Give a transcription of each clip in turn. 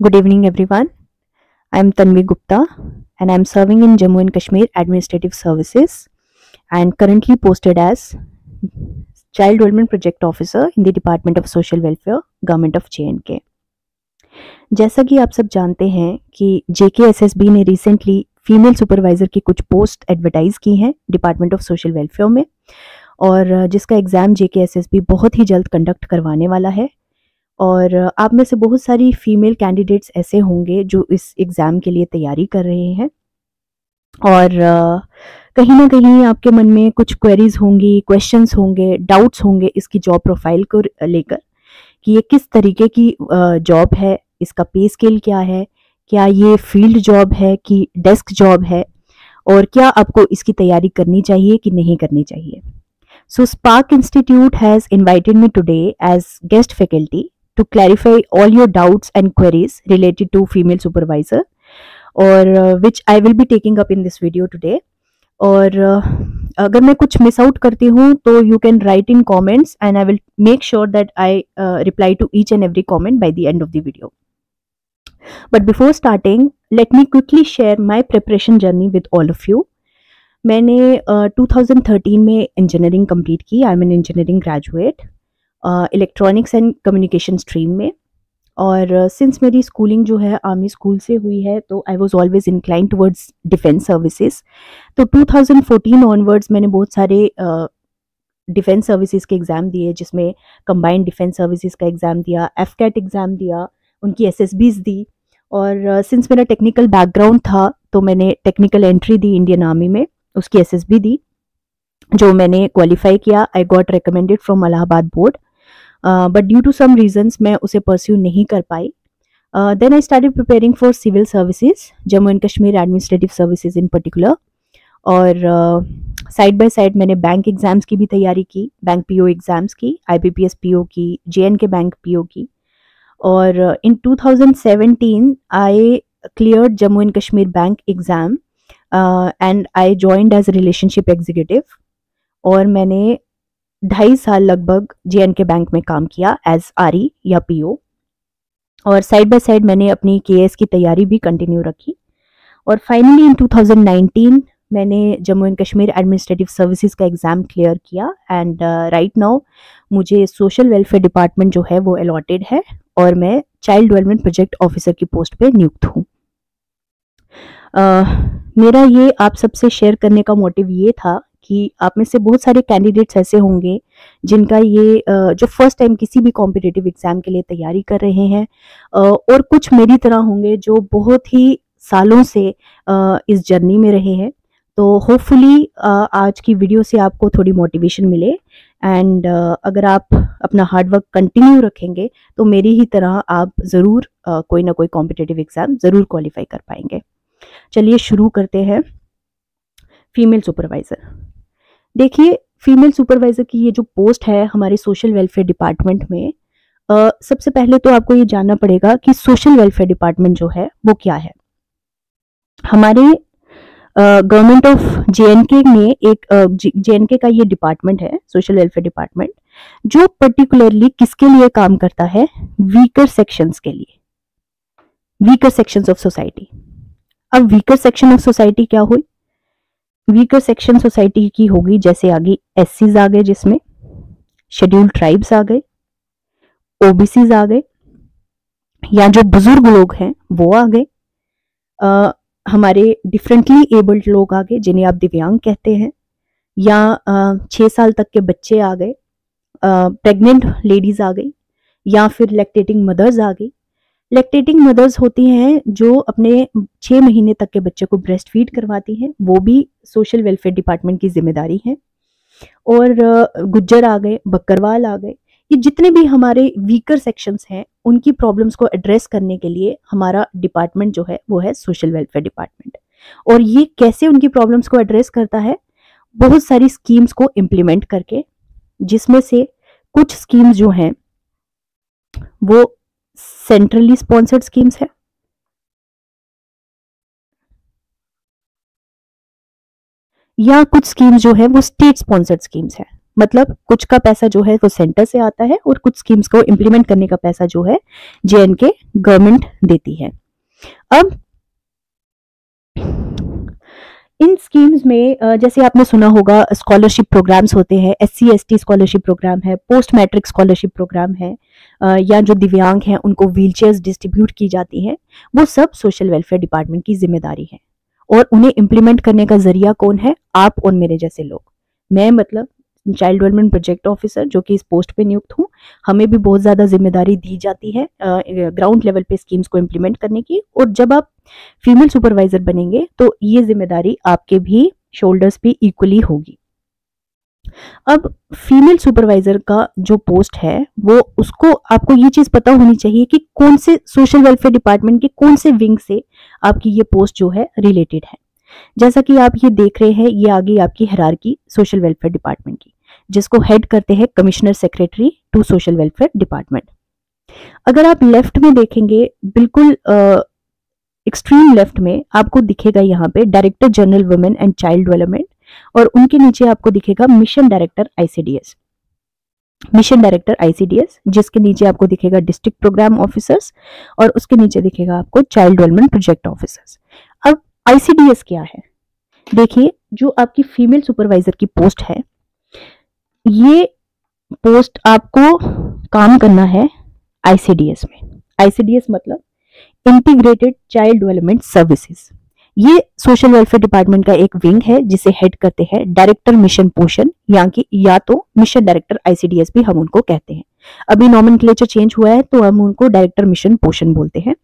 Good evening, everyone. I am Tanvi Gupta and I am serving in Jammu and Kashmir Administrative Services and currently posted as Child Development Project Officer in the Department of Social Welfare, Government of J&K. जैसा कि आप सब जानते हैं कि JKSSB ने recently female supervisor की कुछ पोस्ट एडवर्टाइज की हैं डिपार्टमेंट ऑफ सोशल वेलफेयर में, और जिसका एग्ज़ाम JKSSB बहुत ही जल्द कंडक्ट करवाने वाला है। और आप में से बहुत सारी फीमेल कैंडिडेट्स ऐसे होंगे जो इस एग्ज़ाम के लिए तैयारी कर रहे हैं, और कहीं ना कहीं आपके मन में कुछ क्वेरीज होंगी, क्वेश्चंस होंगे, डाउट्स होंगे इसकी जॉब प्रोफाइल को लेकर कि ये किस तरीके की जॉब है, इसका पे स्केल क्या है, क्या ये फील्ड जॉब है कि डेस्क जॉब है, और क्या आपको इसकी तैयारी करनी चाहिए कि नहीं करनी चाहिए। So Spark Institute has invited me today as guest faculty to clarify all your doubts and queries related to female supervisor, or which I will be taking up in this video today. और अगर मैं कुछ miss out करती हूँ तो you can write in comments and I will make sure that I reply to each and every comment by the end of the video. But before starting, let me quickly share my preparation journey with all of you. मैंने 2013 में engineering complete की। I am an engineering graduate electronics and communication stream में, और since मेरी schooling जो है army school से हुई है तो I was always incline towards defence services. तो 2014 ऑनवर्ड्स मैंने बहुत सारे डिफेंस सर्विसेज के एग्ज़ाम दिए, जिसमें कंबाइंड डिफेंस सर्विसेज का एग्ज़ाम दिया, एफकैट एग्ज़ाम दिया, उनकी एसएसबीज दी। और सिंस मेरा टेक्निकल बैकग्राउंड था तो मैंने टेक्निकल एंट्री दी इंडियन आर्मी में, उसकी एसएसबी दी जो मैंने क्वालिफाई किया। I got recommended from Allahabad board, but due to some reasons मैं उसे परस्यू नहीं कर पाई। Then I started preparing for civil services, Jammu and Kashmir administrative services in particular. और साइड बाय साइड मैंने बैंक एग्ज़ाम्स की भी तैयारी की, बैंक पीओ एग्ज़ाम्स की, IBPS पीओ की, JNK बैंक पीओ की। और in 2017 I cleared Jammu and Kashmir bank exam and I joined as relationship executive, और मैंने 2.5 साल लगभग JNK बैंक में काम किया एज RE या PO। और साइड बाय साइड मैंने अपनी KS की तैयारी भी कंटिन्यू रखी। और फाइनली इन 2019 मैंने Jammu and Kashmir administrative services का एग्ज़ाम क्लियर किया, एंड राइट नाउ मुझे सोशल वेलफेयर डिपार्टमेंट जो है वो अलॉटेड है और मैं चाइल्ड डेवलपमेंट प्रोजेक्ट ऑफिसर की पोस्ट पे नियुक्त हूँ। मेरा ये आप सबसे शेयर करने का मोटिव ये था कि आप में से बहुत सारे कैंडिडेट्स ऐसे होंगे जिनका ये जो फर्स्ट टाइम किसी भी कॉम्पिटिटिव एग्ज़ाम के लिए तैयारी कर रहे हैं, और कुछ मेरी तरह होंगे जो बहुत ही सालों से इस जर्नी में रहे हैं। तो होपफुली आज की वीडियो से आपको थोड़ी मोटिवेशन मिले, एंड अगर आप अपना हार्डवर्क कंटिन्यू रखेंगे तो मेरी ही तरह आप ज़रूर कोई ना कोई कॉम्पिटिटिव एग्ज़ाम ज़रूर क्वालिफाई कर पाएंगे। चलिए शुरू करते हैं। फीमेल सुपरवाइज़र, देखिए फीमेल सुपरवाइज़र की ये जो पोस्ट है हमारे सोशल वेलफेयर डिपार्टमेंट में, सबसे पहले तो आपको ये जानना पड़ेगा कि सोशल वेलफेयर डिपार्टमेंट जो है वो क्या है। हमारे गवर्नमेंट ऑफ JNK में एक JNK का ये डिपार्टमेंट है, सोशल वेलफेयर डिपार्टमेंट, जो पर्टिकुलरली किसके लिए काम करता है? वीकर सेक्शंस के लिए, वीकर सेक्शंस ऑफ सोसाइटी। अब वीकर सेक्शन ऑफ सोसाइटी क्या हुई? वीकर सेक्शन सोसाइटी की होगी जैसे आगे SCs आ गए, जिसमें शेड्यूल्ड ट्राइब्स आ गए, OBCs आ गए, या जो बुजुर्ग लोग हैं वो आ गए, हमारे डिफरेंटली एबल्ड लोग आ गए जिन्हें आप दिव्यांग कहते हैं, या 6 साल तक के बच्चे आ गए, प्रेग्नेंट लेडीज आ गई, या फिर लैक्टेटिंग मदर्स आ गई। लैक्टेटिंग मदर्स होती हैं जो अपने 6 महीने तक के बच्चे को ब्रेस्ट फीड करवाती हैं, वो भी सोशल वेलफेयर डिपार्टमेंट की जिम्मेदारी है। और गुज्जर आ गए, बकरवाल आ गए, ये जितने भी हमारे वीकर सेक्शंस हैं उनकी प्रॉब्लम्स को एड्रेस करने के लिए हमारा डिपार्टमेंट जो है वो है सोशल वेलफेयर डिपार्टमेंट। और ये कैसे उनकी प्रॉब्लम्स को एड्रेस करता है? बहुत सारी स्कीम्स को इम्प्लीमेंट करके, जिसमें से कुछ स्कीम्स जो हैं वो सेंट्रली स्पॉन्सर्ड स्कीम्स है, या कुछ स्कीम्स जो है वो स्टेट स्पॉन्सर्ड स्कीम्स है। मतलब कुछ का पैसा जो है वो सेंटर से आता है और कुछ स्कीम्स को इम्प्लीमेंट करने का पैसा जो है JNK गवर्नमेंट देती है। अब इन स्कीम्स में जैसे आपने सुना होगा स्कॉलरशिप प्रोग्राम्स होते हैं, SC/ST स्कॉलरशिप प्रोग्राम है, पोस्ट मैट्रिक स्कॉलरशिप प्रोग्राम है, या जो दिव्यांग हैं उनको व्हीलचेयर्स डिस्ट्रीब्यूट की जाती हैं, वो सब सोशल वेलफेयर डिपार्टमेंट की जिम्मेदारी है। और उन्हें इम्प्लीमेंट करने का जरिया कौन है? आप और मेरे जैसे लोग। मैं मतलब चाइल्ड डेवलपमेंट प्रोजेक्ट ऑफिसर जो कि इस पोस्ट पे नियुक्त हूँ, हमें भी बहुत ज़्यादा जिम्मेदारी दी जाती है ग्राउंड लेवल पे स्कीम्स को इम्प्लीमेंट करने की। और जब आप फीमेल सुपरवाइजर बनेंगे तो ये जिम्मेदारी आपके भी शोल्डर्स पे इक्वली होगी। अब फीमेल सुपरवाइजर का जो पोस्ट है वो उसको आपको ये चीज पता होनी चाहिए कि कौन से सोशल वेलफेयर डिपार्टमेंट के कौन से विंग से आपकी ये पोस्ट जो है रिलेटेड है। जैसा कि आप ये देख रहे हैं, ये आगे आपकी हायरार्की सोशल वेलफेयर डिपार्टमेंट की, जिसको हेड करते हैं commissioner secretary to social welfare department. अगर आप लेफ्ट में देखेंगे, बिल्कुल एक्सट्रीम लेफ्ट में आपको दिखेगा यहाँ पे director general women and child development, और उनके नीचे आपको दिखेगा mission director ICDS, mission director ICDS, जिसके नीचे आपको दिखेगा डिस्ट्रिक्ट प्रोग्राम ऑफिसर्स, और उसके नीचे दिखेगा आपको चाइल्ड डेवलपमेंट प्रोजेक्ट ऑफिसर्स। अब ICDS क्या है? देखिए, जो आपकी फीमेल सुपरवाइजर की पोस्ट है, ये पोस्ट आपको काम करना है ICDS में। ICDS मतलब इंटीग्रेटेड चाइल्ड डेवलपमेंट सर्विसेज। ये सोशल वेलफेयर डिपार्टमेंट का एक विंग है जिसे हेड करते हैं डायरेक्टर मिशन पोषण, या तो मिशन डायरेक्टर ICDS भी हम उनको कहते हैं। अभी नॉमेनक्लेचर चेंज हुआ है तो हम उनको डायरेक्टर मिशन पोषण बोलते हैं।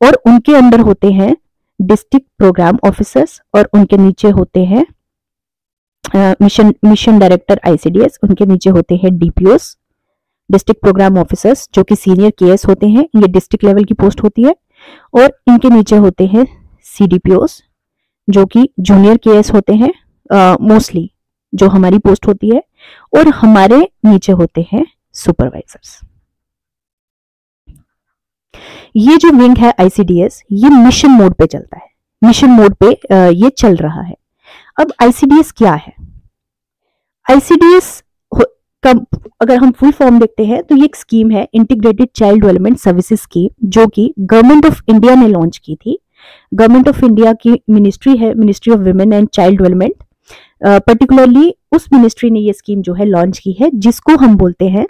और उनके अंदर होते हैं डिस्ट्रिक्ट प्रोग्राम ऑफिसर्स, और उनके नीचे होते हैं मिशन डायरेक्टर ICDS, उनके नीचे होते हैं DPOs, डिस्ट्रिक्ट प्रोग्राम ऑफिसर्स, जो कि सीनियर KS होते हैं, ये डिस्ट्रिक्ट लेवल की पोस्ट होती है। और इनके नीचे होते हैं CDPOs, जो कि जूनियर KS होते हैं, मोस्टली जो हमारी पोस्ट होती है। और हमारे नीचे होते हैं सुपरवाइजर्स। ये जो विंग है ICDS, ये मिशन मोड पे चलता है, मिशन मोड पे ये चल रहा है। अब ICDS क्या है? ICDS का अगर हम फुल फॉर्म देखते हैं तो ये एक स्कीम है, integrated child development services scheme, जो कि गवर्नमेंट ऑफ इंडिया ने लॉन्च की थी। गवर्नमेंट ऑफ इंडिया की मिनिस्ट्री है, ministry of women and child development, particularly उस मिनिस्ट्री ने ये स्कीम जो है लॉन्च की है, जिसको हम बोलते हैं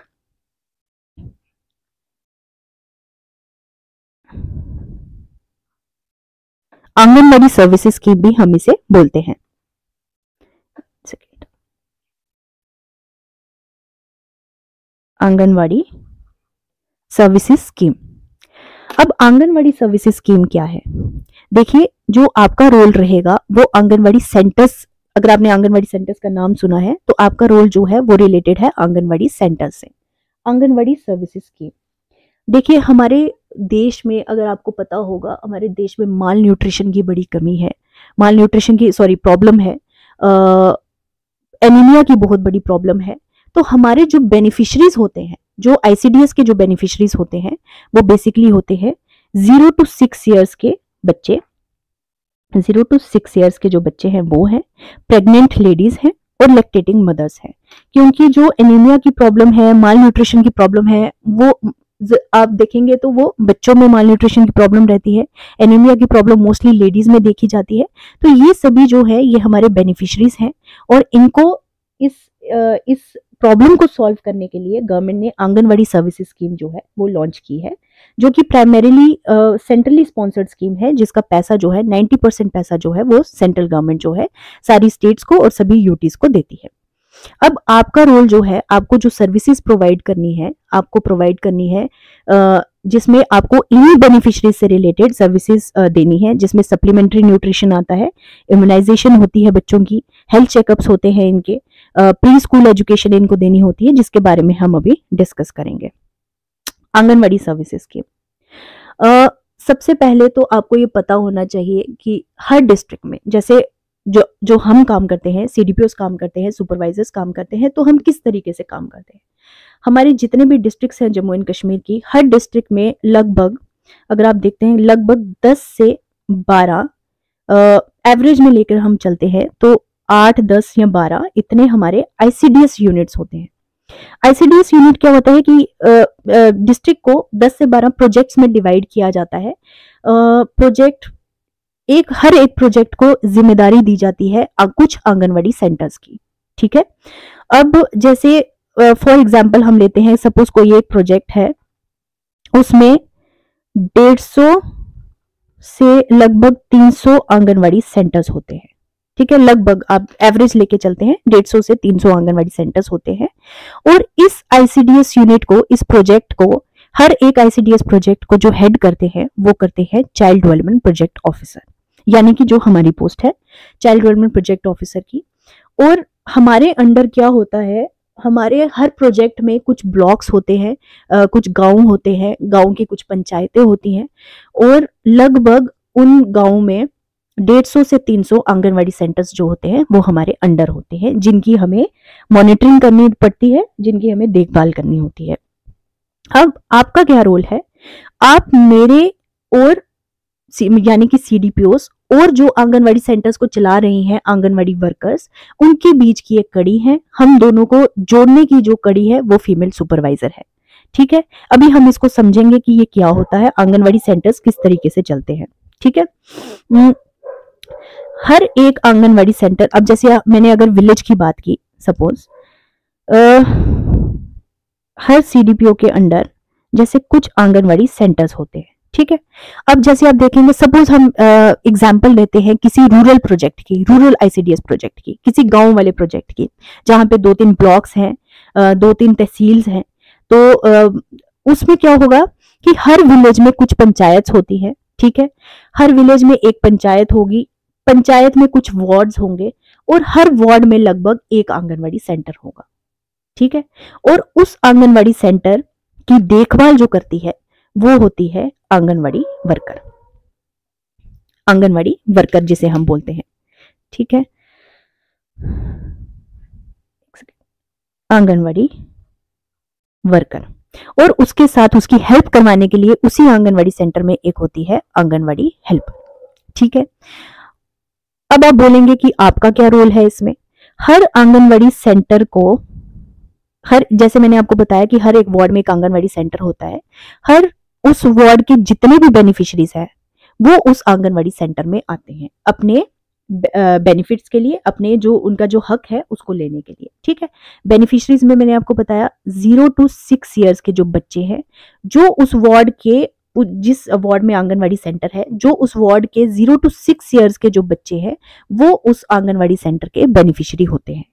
आंगनवाड़ी सर्विसेज स्कीम, भी हम इसे बोलते हैं। Anganwadi services scheme. अब आंगनवाड़ी सर्विसेज स्कीम क्या है? देखिए, जो आपका रोल रहेगा वो आंगनवाड़ी सेंटर्स, अगर आपने आंगनवाड़ी सेंटर्स का नाम सुना है तो आपका रोल जो है वो रिलेटेड है आंगनवाड़ी सेंटर से। आंगनवाड़ी सर्विसेज स्कीम, देखिए हमारे देश में, अगर आपको पता होगा, हमारे देश में माल न्यूट्रिशन की बड़ी कमी है, माल न्यूट्रिशन की प्रॉब्लम है, एनीमिया की बहुत बड़ी प्रॉब्लम है। तो हमारे जो बेनिफिशरीज होते हैं, जो ICDS के जो बेनिफिशरीज होते हैं, वो बेसिकली होते हैं 0 to 6 ईयर्स के बच्चे। 0 to 6 ईयर्स के जो बच्चे हैं वो हैं, प्रेग्नेंट लेडीज हैं और लैक्टेटिंग मदर्स हैं। क्योंकि जो एनीमिया की प्रॉब्लम है, माल न्यूट्रिशन की प्रॉब्लम है, वो आप देखेंगे तो वो बच्चों में माल न्यूट्रिशन की प्रॉब्लम रहती है, एनीमिया की प्रॉब्लम मोस्टली लेडीज में देखी जाती है। तो ये सभी जो है ये हमारे बेनिफिशरीज हैं, और इनको इस प्रॉब्लम को सॉल्व करने के लिए गवर्नमेंट ने आंगनवाड़ी सर्विसेज स्कीम जो है वो लॉन्च की है, जो कि प्राइमरीली सेंट्रली स्पॉन्सर्ड स्कीम है, जिसका पैसा जो है 90% पैसा जो है वो सेंट्रल गवर्नमेंट जो है सारी स्टेट्स को और सभी यूटीज को देती है। अब आपका रोल जो है, आपको जो सर्विसेज प्रोवाइड करनी है, आपको प्रोवाइड करनी है, जिसमें आपको इन्हीं बेनिफिशरीज से रिलेटेड सर्विसेज देनी है, जिसमें सप्लीमेंट्री न्यूट्रिशन आता है, इम्यूनाइजेशन होती है बच्चों की, हेल्थ चेकअप्स होते हैं इनके, प्री स्कूल एजुकेशन इनको देनी होती है, जिसके बारे में हम अभी डिस्कस करेंगे। आंगनवाड़ी सर्विसेज स्कीम, सबसे पहले तो आपको ये पता होना चाहिए कि हर डिस्ट्रिक्ट में, जैसे जो हम काम करते हैं, CDPOs काम करते हैं, सुपरवाइजर्स काम करते हैं, तो हम किस तरीके से काम करते हैं। हमारे जितने भी डिस्ट्रिक्ट्स हैं जम्मू एंड कश्मीर की, हर डिस्ट्रिक्ट में लगभग, अगर आप देखते हैं, लगभग 10 से 12 एवरेज में लेकर हम चलते हैं तो 8, 10 या 12 इतने हमारे आईसीडीएस यूनिट्स होते हैं। आईसीडीएस यूनिट क्या होता है कि डिस्ट्रिक्ट को 10 से 12 प्रोजेक्ट्स में डिवाइड किया जाता है। प्रोजेक्ट हर एक प्रोजेक्ट को जिम्मेदारी दी जाती है कुछ आंगनवाड़ी सेंटर्स की। ठीक है, अब जैसे फॉर एग्जांपल हम लेते हैं, सपोज कोई एक प्रोजेक्ट है, उसमें 150 से लगभग 300 आंगनवाड़ी सेंटर्स होते हैं। ठीक है, लगभग आप एवरेज लेके चलते हैं, 150 से 300 आंगनवाड़ी सेंटर्स होते हैं। और इस आईसीडीएस यूनिट को, इस प्रोजेक्ट को, हर एक आईसीडीएस प्रोजेक्ट को जो हेड करते हैं वो करते हैं चाइल्ड डेवलपमेंट प्रोजेक्ट ऑफिसर, यानी कि जो हमारी पोस्ट है चाइल्ड डेवलपमेंट प्रोजेक्ट ऑफिसर की। और हमारे अंडर क्या होता है, हमारे हर प्रोजेक्ट में कुछ ब्लॉक्स होते हैं, कुछ गांव होते हैं, गांव की कुछ पंचायतें होती हैं, और लगभग उन गांव में 150 से 300 आंगनवाड़ी सेंटर्स जो होते हैं वो हमारे अंडर होते हैं, जिनकी हमें मॉनिटरिंग करनी पड़ती है, जिनकी हमें देखभाल करनी होती है। अब आपका क्या रोल है, आप मेरे और यानी कि सीडीपीओस और जो आंगनवाड़ी सेंटर्स को चला रही हैं आंगनवाड़ी वर्कर्स, उनके बीच की एक कड़ी है। हम दोनों को जोड़ने की जो कड़ी है वो फीमेल सुपरवाइजर है। ठीक है, अभी हम इसको समझेंगे कि ये क्या होता है, आंगनवाड़ी सेंटर्स किस तरीके से चलते हैं। ठीक है, हर एक आंगनवाड़ी सेंटर, अब जैसे मैंने अगर विलेज की बात की, सपोज हर सीडीपीओ के अंडर जैसे कुछ आंगनवाड़ी सेंटर्स होते हैं। ठीक है, अब जैसे आप देखेंगे, सपोज हम एग्जांपल लेते हैं किसी रूरल प्रोजेक्ट की, रूरल आईसीडीएस प्रोजेक्ट की, किसी गांव वाले प्रोजेक्ट की, जहां पे 2-3 ब्लॉक्स हैं, 2-3 तहसील्स हैं। तो उसमें क्या होगा कि हर विलेज में कुछ पंचायत होती है। ठीक है, हर विलेज में एक पंचायत होगी, पंचायत में कुछ वार्ड्स होंगे, और हर वार्ड में लगभग एक आंगनवाड़ी सेंटर होगा। ठीक है, और उस आंगनवाड़ी सेंटर की देखभाल जो करती है वो होती है आंगनवाड़ी वर्कर, आंगनवाड़ी वर्कर जिसे हम बोलते हैं। ठीक है, आंगनवाड़ी वर्कर, और उसके साथ उसकी हेल्प करवाने के लिए उसी आंगनवाड़ी सेंटर में एक होती है आंगनवाड़ी हेल्पर। ठीक है, अब आप बोलेंगे कि आपका क्या रोल है इसमें। हर आंगनवाड़ी सेंटर को, जैसे मैंने आपको बताया कि हर एक वार्ड में एक आंगनवाड़ी सेंटर होता है, हर उस वार्ड के जितने भी बेनिफिशरीज हैं वो उस आंगनवाड़ी सेंटर में आते हैं अपने बेनिफिट्स के लिए, अपने जो उनका जो हक है उसको लेने के लिए। ठीक है, बेनिफिशरीज में मैंने आपको बताया 0 to 6 ईयर्स के जो बच्चे हैं, जो उस वार्ड के, जिस वार्ड में आंगनवाड़ी सेंटर है, जो उस वार्ड के 0 to 6 ईयर्स के जो बच्चे हैं वो उस आंगनवाड़ी सेंटर के बेनिफिशियरी होते हैं।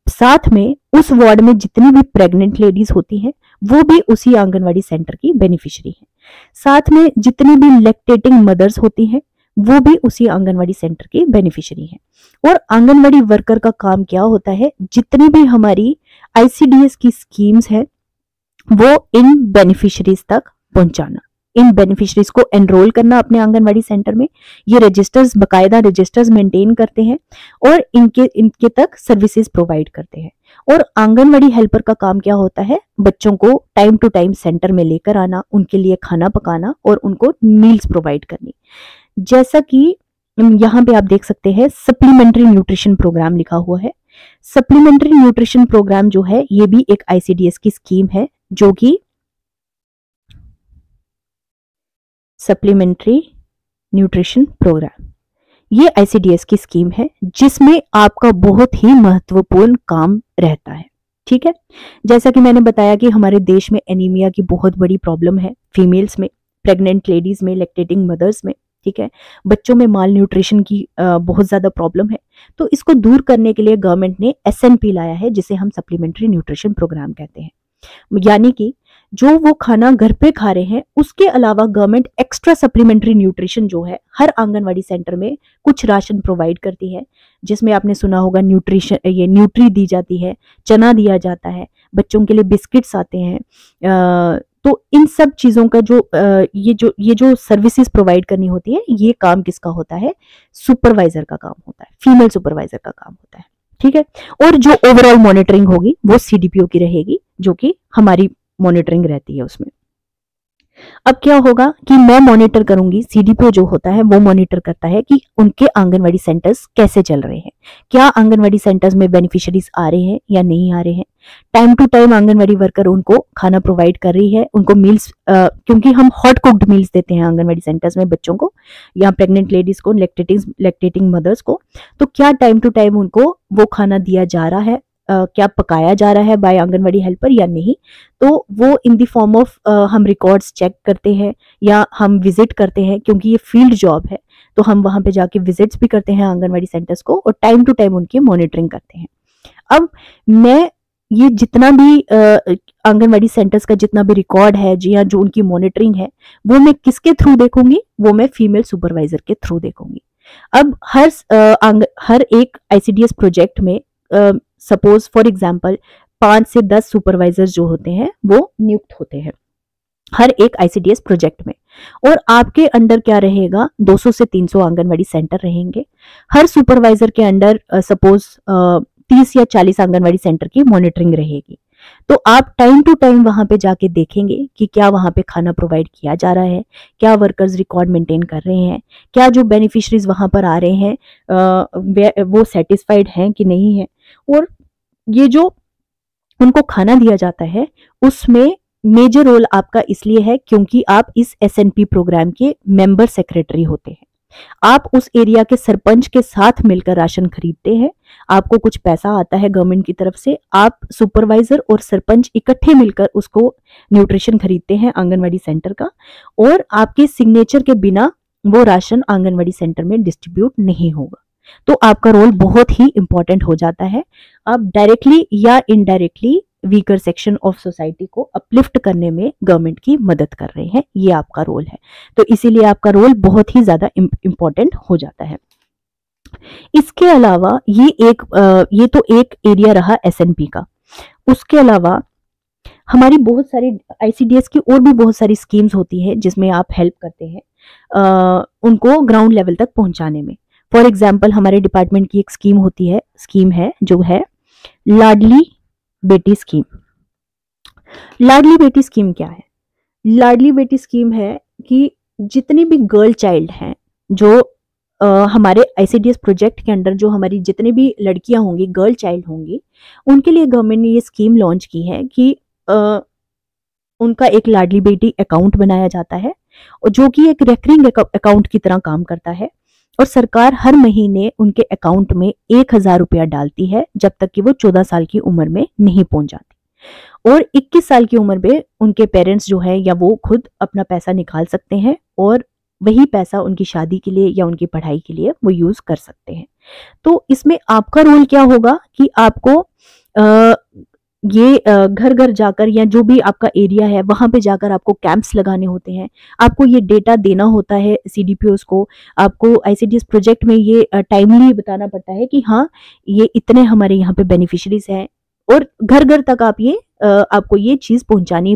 साथ में उस वार्ड में जितनी भी प्रेग्नेंट लेडीज होती हैं वो भी उसी आंगनवाड़ी सेंटर की बेनिफिशियरी है। साथ में जितनी भी लैक्टेटिंग मदर्स होती हैं वो भी उसी आंगनवाड़ी सेंटर की बेनिफिशियरी है। और आंगनवाड़ी वर्कर का काम क्या होता है, जितनी भी हमारी आईसीडीएस की स्कीम्स है वो इन बेनिफिशरीज तक पहुंचाना, इन बेनिफिशरीज को एनरोल करना अपने आंगनवाड़ी सेंटर में। ये रजिस्टर्स, बकायदा रजिस्टर्स मेंटेन करते हैं और इनके तक सर्विसेज प्रोवाइड करते हैं। और आंगनवाड़ी हेल्पर का काम क्या होता है, बच्चों को टाइम टू टाइम सेंटर में लेकर आना, उनके लिए खाना पकाना और उनको मील्स प्रोवाइड करनी। जैसा कि यहाँ पे आप देख सकते हैं सप्लीमेंट्री न्यूट्रिशन प्रोग्राम लिखा हुआ है। सप्लीमेंट्री न्यूट्रिशन प्रोग्राम जो है ये भी एक आईसीडीएस की स्कीम है, जो कि सप्लीमेंट्री न्यूट्रिशन प्रोग्राम, ये आईसीडीएस की स्कीम है जिसमें आपका बहुत ही महत्वपूर्ण काम रहता है। ठीक है, जैसा कि मैंने बताया कि हमारे देश में एनीमिया की बहुत बड़ी प्रॉब्लम है, फीमेल्स में, प्रेग्नेंट लेडीज में, लैक्टेटिंग मदर्स में। ठीक है, बच्चों में माल न्यूट्रिशन की बहुत ज्यादा प्रॉब्लम है। तो इसको दूर करने के लिए गवर्नमेंट ने एसएनपी लाया है, जिसे हम सप्लीमेंट्री न्यूट्रिशन प्रोग्राम कहते हैं। यानी कि जो वो खाना घर पे खा रहे हैं उसके अलावा गवर्नमेंट एक्स्ट्रा सप्लीमेंट्री न्यूट्रिशन जो है हर आंगनवाड़ी सेंटर में कुछ राशन प्रोवाइड करती है, जिसमें आपने सुना होगा न्यूट्रिशन, ये न्यूट्री दी जाती है, चना दिया जाता है, बच्चों के लिए बिस्किट्स आते हैं। तो इन सब चीजों का जो ये जो सर्विसेज प्रोवाइड करनी होती है, ये काम किसका होता है, सुपरवाइजर का काम होता है, फीमेल सुपरवाइजर का काम होता है। ठीक है, और जो ओवरऑल मॉनिटरिंग होगी वो सीडीपीओ की रहेगी, जो कि हमारी मॉनिटरिंग रहती है उसमें। अब क्या होगा कि मैं मॉनिटर करूंगी, सीडीपीओ जो होता है वो मॉनिटर करता है कि उनके आंगनवाड़ी सेंटर्स कैसे चल रहे हैं, क्या आंगनवाड़ी सेंटर्स में बेनिफिशियरीज आ रहे हैं या नहीं आ रहे हैं, time to time anganwadi worker उनको खाना प्रोवाइड कर रही है, उनको मील्स, क्योंकि हम हॉट कुक्ड मील्स देते हैं आंगनवाड़ी सेंटर्स में बच्चों को या प्रेग्नेंट लेडीज को, लैक्टेटिंग मदर्स को, तो क्या टाइम टू टाइम उनको वो खाना दिया जा रहा है, क्या पकाया जा रहा है बाय आंगनवाड़ी हेल्पर या नहीं। तो वो इन द फॉर्म ऑफ हम रिकॉर्ड्स चेक करते हैं या हम विजिट करते हैं, क्योंकि ये फील्ड जॉब है तो हम वहां पे जाके विजिट्स भी करते हैं आंगनवाड़ी सेंटर्स को और टाइम टू टाइम उनकी मॉनिटरिंग करते हैं। अब मैं ये जितना भी आंगनवाड़ी सेंटर्स का जितना भी रिकॉर्ड है जी, या जो उनकी मॉनिटरिंग है, वो मैं किसके थ्रू देखूंगी, वो मैं फीमेल सुपरवाइजर के थ्रू देखूंगी। अब हर एक आईसीडीएस प्रोजेक्ट में सपोज फॉर एग्जांपल 5 से 10 सुपरवाइजर्स जो होते हैं वो नियुक्त होते हैं हर एक आईसीडीएस प्रोजेक्ट में, और आपके अंडर क्या रहेगा, 200 से 300 आंगनवाड़ी सेंटर रहेंगे। हर सुपरवाइजर के अंडर सपोज 30 या 40 आंगनवाड़ी सेंटर की मॉनिटरिंग रहेगी। तो आप टाइम टू टाइम वहां पे जाके देखेंगे कि क्या वहां पे खाना प्रोवाइड किया जा रहा है, क्या वर्कर्स रिकॉर्ड मेंटेन कर रहे हैं, क्या जो बेनिफिशरीज वहां पर आ रहे हैं वो सेटिस्फाइड हैं कि नहीं है, और ये जो उनको खाना दिया जाता है उसमें मेजर रोल आपका इसलिए है क्योंकि आप इस एसएनपी प्रोग्राम के मेंबर सेक्रेटरी होते हैं। आप उस एरिया के सरपंच के साथ मिलकर राशन खरीदते हैं, आपको कुछ पैसा आता है गवर्नमेंट की तरफ से, आप सुपरवाइजर और सरपंच इकट्ठे मिलकर उसको न्यूट्रिशन खरीदते हैं आंगनवाड़ी सेंटर का, और आपके सिग्नेचर के बिना वो राशन आंगनवाड़ी सेंटर में डिस्ट्रीब्यूट नहीं होगा। तो आपका रोल बहुत ही इंपॉर्टेंट हो जाता है। आप डायरेक्टली या indirectly weaker section of society को अपलिफ्ट करने में गवर्नमेंट की मदद कर रहे हैं, ये आपका रोल है। तो इसीलिए आपका रोल बहुत ही ज्यादा इंपॉर्टेंट हो जाता है। इसके अलावा ये तो एक एरिया रहा एसएनपी का। उसके अलावा हमारी बहुत सारी आईसीडीएस की और भी बहुत सारी स्कीम्स होती है जिसमें आप हेल्प करते हैं उनको ग्राउंड लेवल तक पहुंचाने में। फॉर एग्जाम्पल हमारे डिपार्टमेंट की एक स्कीम है जो है लाडली बेटी स्कीम। लाडली बेटी स्कीम क्या है? लाडली बेटी स्कीम है कि जितनी भी गर्ल चाइल्ड हैं जो हमारे आईसीडीएस प्रोजेक्ट के अंडर जो हमारी जितनी भी लड़कियां होंगी, गर्ल चाइल्ड होंगी, उनके लिए गवर्नमेंट ने ये स्कीम लॉन्च की है कि उनका एक लाडली बेटी अकाउंट बनाया जाता है और जो कि एक रेकरिंग अकाउंट की तरह काम करता है, और सरकार हर महीने उनके अकाउंट में 1000 रुपया डालती है जब तक कि वो 14 साल की उम्र में नहीं पहुंच जाती, और 21 साल की उम्र में उनके पेरेंट्स जो है या वो खुद अपना पैसा निकाल सकते हैं और वही पैसा उनकी शादी के लिए या उनकी पढ़ाई के लिए वो यूज कर सकते हैं। तो इसमें आपका रोल क्या होगा कि आपको ये घर घर जाकर या जो भी आपका एरिया है वहां पे जाकर आपको कैंप्स लगाने होते हैं, आपको ये डेटा देना होता है सीडीपीओस को, आपको आईसीडीएस प्रोजेक्ट में ये टाइमली बताना पड़ता है कि हाँ ये इतने हमारे यहाँ पे बेनिफिशरीज हैं, और घर घर तक आप ये आपको ये चीज पहुंचानी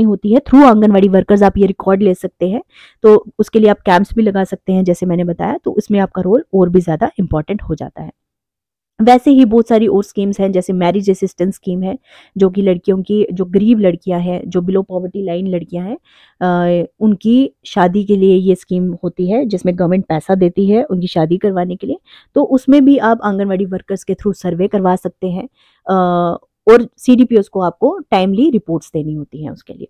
होती है थ्रू आंगनवाड़ी वर्कर्स। आप ये रिकॉर्ड ले सकते हैं, तो उसके लिए आप कैंप्स भी लगा सकते हैं जैसे मैंने बताया, तो इसमें आपका रोल और भी ज्यादा इंपॉर्टेंट हो जाता है। वैसे ही बहुत सारी और स्कीम्स हैं जैसे मैरिज असिस्टेंस स्कीम है, जो कि लड़कियों की, जो गरीब लड़कियां हैं, जो बिलो पॉवर्टी लाइन लड़कियां हैं, उनकी शादी के लिए ये स्कीम होती है जिसमें गवर्नमेंट पैसा देती है उनकी शादी करवाने के लिए। तो उसमें भी आप आंगनवाड़ी वर्कर्स के थ्रू सर्वे करवा सकते हैं और सीडीपीओस को आपको टाइमली रिपोर्ट्स देनी होती हैं उसके लिए।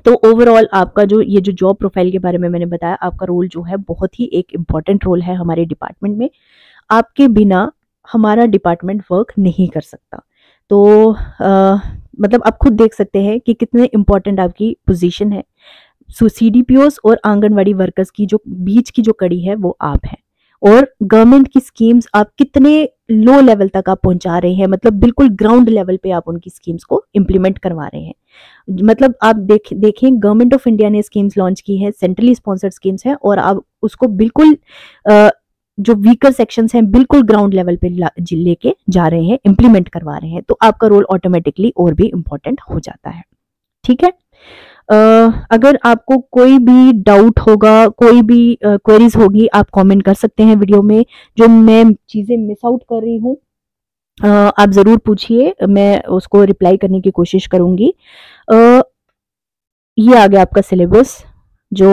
तो ओवरऑल आपका जो ये जो जॉब प्रोफाइल के बारे में मैंने बताया, आपका रोल जो है बहुत ही एक इम्पॉर्टेंट रोल है हमारे डिपार्टमेंट में। आपके बिना हमारा डिपार्टमेंट वर्क नहीं कर सकता। तो मतलब आप खुद देख सकते हैं कि कितने इम्पोर्टेंट आपकी पोजीशन है। सो सीडीपीओस और आंगनवाड़ी वर्कर्स की जो बीच की जो कड़ी है वो आप हैं, और गवर्नमेंट की स्कीम्स आप कितने लो लेवल तक आप पहुंचा रहे हैं, मतलब बिल्कुल ग्राउंड लेवल पे आप उनकी स्कीम्स को इम्प्लीमेंट करवा रहे हैं। मतलब आप देखें गवर्नमेंट ऑफ इंडिया ने स्कीम्स लॉन्च की है, सेंट्रली स्पॉन्सर्ड स्कीम्स हैं, और आप उसको बिल्कुल जो वीकर सेक्शंस हैं बिल्कुल ग्राउंड लेवल पे लेके जा रहे हैं, इम्प्लीमेंट करवा रहे हैं, तो आपका रोल ऑटोमेटिकली और भी इम्पोर्टेंट हो जाता है। ठीक है, अगर आपको कोई भी डाउट होगा, कोई भी क्वेरीज होगी, आप कमेंट कर सकते हैं वीडियो में। जो मैं चीजें मिस आउट कर रही हूँ आप जरूर पूछिए, मैं उसको रिप्लाई करने की कोशिश करूंगी। ये आ गया आपका सिलेबस जो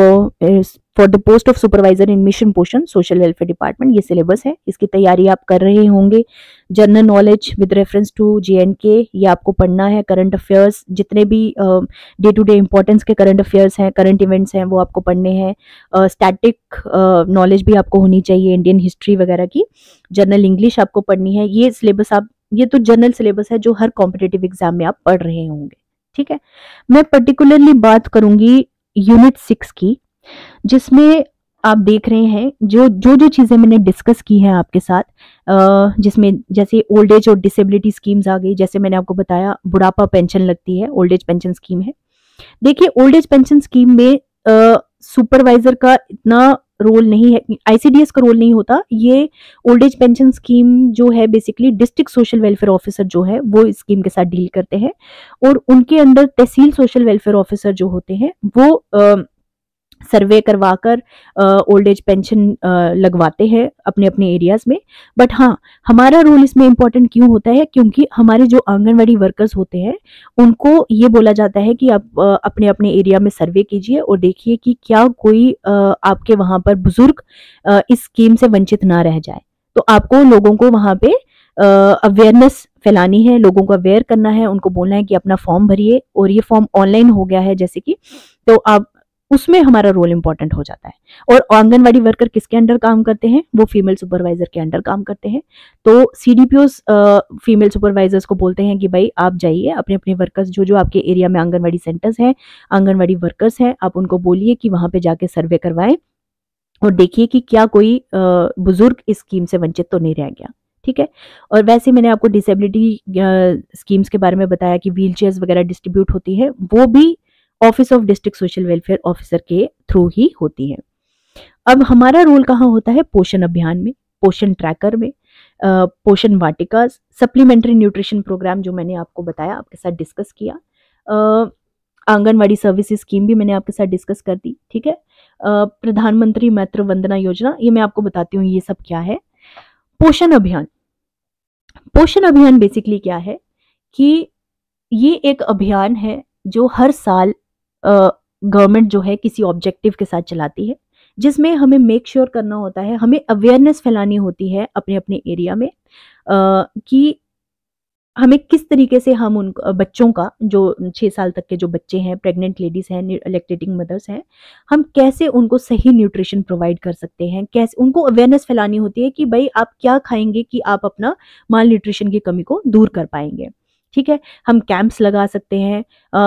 for the post of supervisor in mission Poshan social welfare department, ये सिलेबस है, इसकी तैयारी आप कर रहे होंगे। General knowledge with reference to JNK, ये आपको पढ़ना है। करंट अफेयर्स, जितने भी डे टू डे इंपॉर्टेंस के करंट अफेयर्स हैं, करंट इवेंट्स हैं, वो आपको पढ़ने हैं। स्टैटिक नॉलेज भी आपको होनी चाहिए, इंडियन हिस्ट्री वगैरह की। जनरल इंग्लिश आपको पढ़नी है। ये सिलेबस आप, ये तो जनरल सिलेबस है जो हर कॉम्पिटेटिव एग्जाम में आप पढ़ रहे होंगे, ठीक है। मैं पर्टिकुलरली बात करूंगी यूनिट 6 की, जिसमें आप देख रहे हैं जो चीजें मैंने डिस्कस की हैं आपके साथ, जिसमें जैसे ओल्ड एज और डिसेबिलिटी स्कीम्स आ गई। जैसे मैंने आपको बताया बुढ़ापा पेंशन लगती है, ओल्ड एज पेंशन स्कीम है। देखिए ओल्ड एज पेंशन स्कीम में सुपरवाइजर का इतना रोल नहीं है, ICDS का रोल नहीं होता। ये ओल्ड एज पेंशन स्कीम जो है basically district social welfare officer जो है वो इस स्कीम के साथ डील करते हैं, और उनके अंडर तहसील सोशल वेलफेयर ऑफिसर जो होते हैं वो सर्वे करवाकर ओल्ड एज पेंशन लगवाते हैं अपने अपने एरियाज में। बट हाँ, हमारा रोल इसमें इंपॉर्टेंट क्यों होता है, क्योंकि हमारे जो आंगनवाड़ी वर्कर्स होते हैं उनको ये बोला जाता है कि आप अपने अपने एरिया में सर्वे कीजिए और देखिए कि क्या कोई आपके वहां पर बुजुर्ग इस स्कीम से वंचित ना रह जाए। तो आपको लोगों को वहां पे अवेयरनेस फैलानी है, लोगों को अवेयर करना है, उनको बोलना है कि अपना फॉर्म भरिए। और ये फॉर्म ऑनलाइन हो गया है जैसे कि, तो आप उसमें हमारा रोल इंपॉर्टेंट हो जाता है। और आंगनवाड़ी वर्कर किसके अंडर काम करते हैं, वो फीमेल सुपरवाइजर के अंडर काम करते हैं। तो CDPOs फीमेल सुपरवाइजर्स को बोलते हैं कि भाई आप जाइए अपने अपने वर्कर्स जो आपके एरिया में आंगनवाड़ी सेंटर्स हैं, आंगनवाड़ी वर्कर्स हैं, आप उनको बोलिए कि वहां पे जाके सर्वे करवाएं और देखिए कि क्या कोई बुजुर्ग इस स्कीम से वंचित तो नहीं रह गया, ठीक है। और वैसे मैंने आपको डिसेबिलिटी स्कीम्स के बारे में बताया कि व्हील चेयर्स वगैरह डिस्ट्रीब्यूट होती है, वो भी office of district social welfare officer के थ्रू ही होती है। अब हमारा रोल कहाँ होता है, पोषण अभियान में, पोषण ट्रैकर में, पोषण वाटिका, सप्लीमेंट्री न्यूट्रिशन प्रोग्राम जो मैंने आपको बताया, आपके साथ डिस्कस किया, आंगनवाड़ी सर्विसेज स्कीम भी मैंने आपके साथ डिस्कस कर दी, ठीक है। प्रधानमंत्री मातृ वंदना योजना, ये मैं आपको बताती हूँ ये सब क्या है। पोषण अभियान, पोषण अभियान बेसिकली क्या है कि ये एक अभियान है जो हर साल गवर्नमेंट जो है किसी ऑब्जेक्टिव के साथ चलाती है, जिसमें हमें मेक श्योर करना होता है, हमें अवेयरनेस फैलानी होती है अपने अपने एरिया में कि हमें किस तरीके से हम उन बच्चों का, जो 6 साल तक के जो बच्चे हैं, प्रेग्नेंट लेडीज हैं, लैक्टेटिंग मदर्स हैं, हम कैसे उनको सही न्यूट्रिशन प्रोवाइड कर सकते हैं, कैसे उनको अवेयरनेस फैलानी होती है कि भाई आप क्या खाएंगे कि आप अपना माल न्यूट्रिशन की कमी को दूर कर पाएंगे, ठीक है। हम कैंप्स लगा सकते हैं,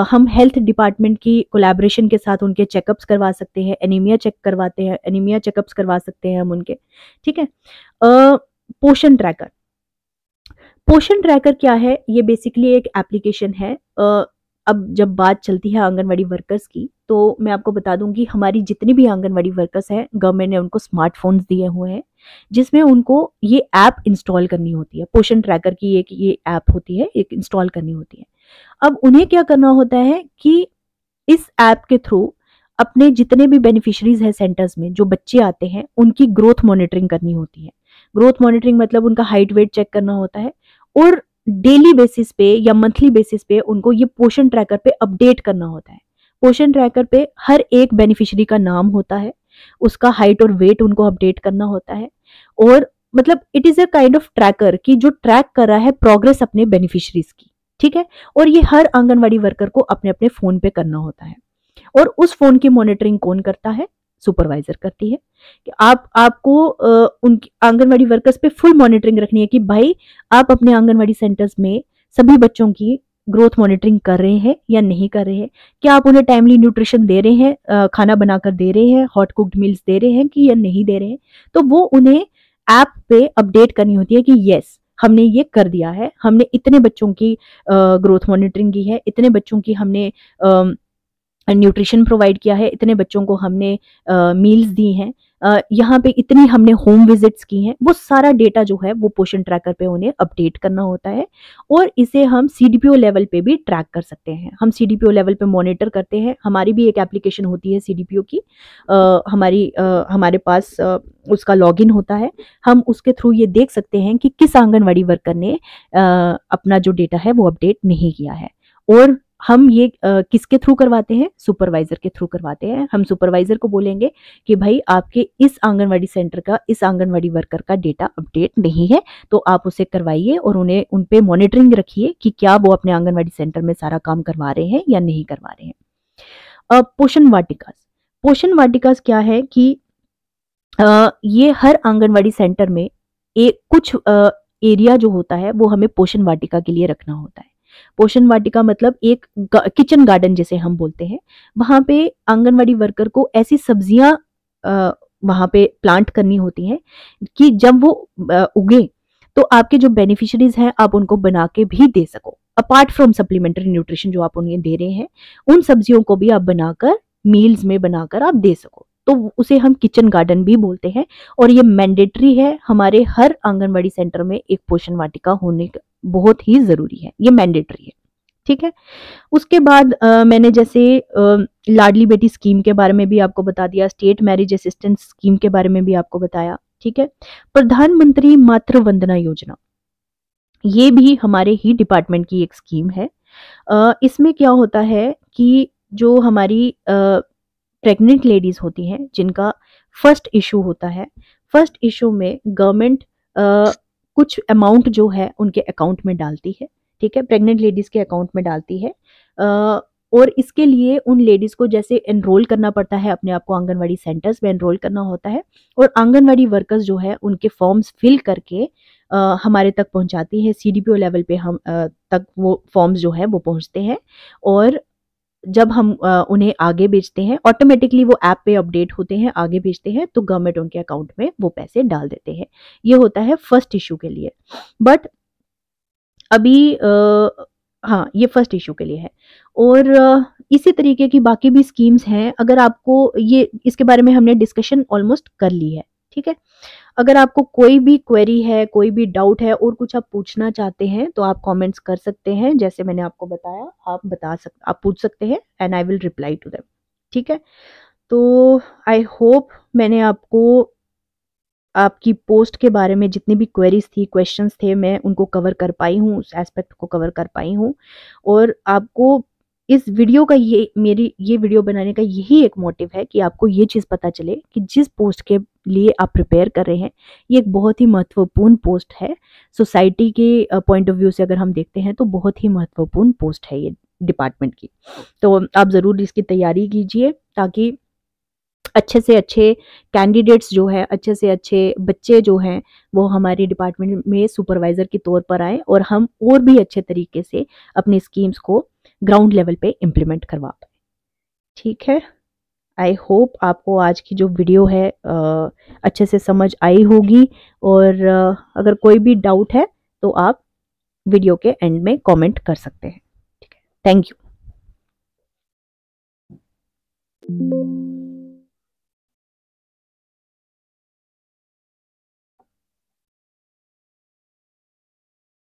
हम हेल्थ डिपार्टमेंट की कोलैबोरेशन के साथ उनके चेकअप्स करवा सकते हैं, एनीमिया चेक करवाते हैं, एनीमिया चेकअप्स करवा सकते हैं हम उनके, ठीक है। पोषण ट्रैकर, पोषण ट्रैकर क्या है, ये बेसिकली एक एप्लीकेशन है। अब जब बात चलती है आंगनवाड़ी वर्कर्स की, तो मैं आपको बता दूंगी हमारी जितनी भी आंगनवाड़ी वर्कर्स हैं, गवर्नमेंट ने उनको स्मार्टफोन्स दिए हुए हैं, जिसमें उनको ये ऐप इंस्टॉल करनी होती है। पोषण ट्रैकर की एक ये ऐप होती है, एक इंस्टॉल करनी होती है। अब उन्हें क्या करना होता है कि इस ऐप के थ्रू अपने जितने भी बेनिफिशरीज हैं सेंटर्स में, जो बच्चे आते हैं, उनकी ग्रोथ मॉनिटरिंग करनी होती है। ग्रोथ मॉनिटरिंग मतलब उनका हाइट वेट चेक करना होता है, और डेली बेसिस पे या मंथली बेसिस पे उनको ये पोषण ट्रैकर पे अपडेट करना होता है। पोषण ट्रैकर पे हर एक बेनिफिशियरी का नाम होता है, उसका हाइट और वेट उनको अपडेट करना होता है, और मतलब it is a kind of tracker कि जो ट्रैक कर रहा है प्रोग्रेस अपने बेनिफिशरीज की, ठीक है। और ये हर आंगनवाड़ी वर्कर को अपने अपने फोन पे करना होता है, और उस फोन की मॉनिटरिंग कौन करता है, सुपरवाइजर करती है। कि आपको उनकी आंगनवाड़ी वर्कर्स पे फुल मॉनिटरिंग रखनी है कि भाई आप अपने आंगनवाड़ी सेंटर्स में सभी बच्चों की ग्रोथ मॉनिटरिंग कर रहे हैं या नहीं कर रहे हैं, क्या आप उन्हें टाइमली न्यूट्रिशन दे रहे हैं, खाना बनाकर दे रहे हैं, हॉट कुक्ड मील्स दे रहे हैं कि या नहीं दे रहे हैं। तो वो उन्हें ऐप पे अपडेट करनी होती है कि यस हमने ये कर दिया है, हमने इतने बच्चों की ग्रोथ मॉनिटरिंग की है, इतने बच्चों की हमने न्यूट्रिशन प्रोवाइड किया है, इतने बच्चों को हमने मील्स दी हैं, यहाँ पे इतनी हमने होम विजिट्स की हैं। वो सारा डेटा जो है वो पोषण ट्रैकर पे उन्हें अपडेट करना होता है, और इसे हम CDPO लेवल पे भी ट्रैक कर सकते हैं। हम CDPO लेवल पे मॉनिटर करते हैं, हमारी भी एक एप्लीकेशन होती है CDPO की, हमारे पास उसका लॉगिन होता है। हम उसके थ्रू ये देख सकते हैं कि किस आंगनवाड़ी वर्कर ने अपना जो डेटा है वो अपडेट नहीं किया है, और हम ये किसके थ्रू करवाते हैं? सुपरवाइजर के थ्रू करवाते हैं। हम सुपरवाइजर को बोलेंगे कि भाई आपके इस आंगनवाड़ी सेंटर का, इस आंगनवाड़ी वर्कर का डेटा अपडेट नहीं है, तो आप उसे करवाइए और उन्हें उन पे मॉनिटरिंग रखिए कि क्या वो अपने आंगनवाड़ी सेंटर में सारा काम करवा रहे हैं या नहीं करवा रहे हैं। पोषण वाटिकास, पोषण वाटिकास क्या है कि ये हर आंगनवाड़ी सेंटर में एक कुछ एरिया जो होता है वो हमें पोषण वाटिका के लिए रखना होता है। पोषण वाटिका मतलब एक किचन गार्डन जिसे हम बोलते हैं। वहां पे आंगनवाड़ी वर्कर को ऐसी सब्जियां वहां पे प्लांट करनी होती हैं कि जब वो उगे तो आपके जो बेनिफिशरीज हैं आप उनको बना के भी दे सको। अपार्ट फ्रॉम सप्लीमेंट्री न्यूट्रिशन जो आप उन्हें दे रहे हैं, उन सब्जियों को भी आप बनाकर मील्स में बनाकर आप दे सको, तो उसे हम किचन गार्डन भी बोलते हैं। और ये मैंडेटरी है, हमारे हर आंगनवाड़ी सेंटर में एक पोषण वाटिका होने का बहुत ही जरूरी है, ये मैंडेटरी है। ठीक है। उसके बाद मैंने जैसे लाडली बेटी स्कीम के बारे में भी आपको बता दिया, स्टेट मैरिज असिस्टेंस स्कीम के बारे में भी आपको बताया। ठीक है। प्रधानमंत्री मातृ वंदना योजना, ये भी हमारे ही डिपार्टमेंट की एक स्कीम है। इसमें क्या होता है कि जो हमारी प्रेग्नेंट लेडीज होती हैं जिनका फर्स्ट इशू होता है, फर्स्ट इशू में गवर्नमेंट कुछ अमाउंट जो है उनके अकाउंट में डालती है। ठीक है, प्रेग्नेंट लेडीज के अकाउंट में डालती है। और इसके लिए उन लेडीज को जैसे एनरोल करना पड़ता है, अपने आप को आंगनवाड़ी सेंटर्स में एनरोल करना होता है, और आंगनवाड़ी वर्कर्स जो है उनके फॉर्म्स फिल करके हमारे तक पहुंचाती है। सीडीपीओ लेवल पे हम तक वो फॉर्म्स जो है वो पहुंचते हैं, और जब हम उन्हें आगे भेजते हैं, ऑटोमेटिकली वो ऐप पे अपडेट होते हैं, आगे भेजते हैं तो गवर्नमेंट उनके अकाउंट में वो पैसे डाल देते हैं। ये होता है फर्स्ट इशू के लिए। बट अभी हाँ, ये फर्स्ट इशू के लिए है। और इसी तरीके की बाकी भी स्कीम्स हैं। अगर आपको ये, इसके बारे में हमने डिस्कशन ऑलमोस्ट कर ली है। ठीक है। अगर आपको कोई भी क्वेरी है, कोई भी डाउट है और कुछ आप पूछना चाहते हैं तो आप कमेंट्स कर सकते हैं। जैसे मैंने आपको बताया, आप पूछ सकते हैं and I will reply to them. ठीक है। तो आई होप मैंने आपको आपकी पोस्ट के बारे में जितनी भी क्वेरीज थी, क्वेश्चंस थे, मैं उनको कवर कर पाई हूँ, उस एस्पेक्ट को कवर कर पाई हूँ। और आपको इस वीडियो का मेरी ये वीडियो बनाने का यही एक मोटिव है कि आपको ये चीज़ पता चले कि जिस पोस्ट के लिए आप प्रिपेयर कर रहे हैं, ये एक बहुत ही महत्वपूर्ण पोस्ट है। सोसाइटी के पॉइंट ऑफ व्यू से अगर हम देखते हैं तो बहुत ही महत्वपूर्ण पोस्ट है ये डिपार्टमेंट की। तो आप ज़रूर इसकी तैयारी कीजिए ताकि अच्छे से अच्छे कैंडिडेट्स जो है, अच्छे से अच्छे बच्चे जो हैं, वो हमारे डिपार्टमेंट में सुपरवाइज़र के तौर पर आए और हम और भी अच्छे तरीके से अपनी स्कीम्स को ग्राउंड लेवल पे इम्प्लीमेंट करवा पाए। ठीक है। आई होप आपको आज की जो वीडियो है अच्छे से समझ आई होगी। और अगर कोई भी डाउट है तो आप वीडियो के एंड में कमेंट कर सकते हैं। ठीक है। Thank you.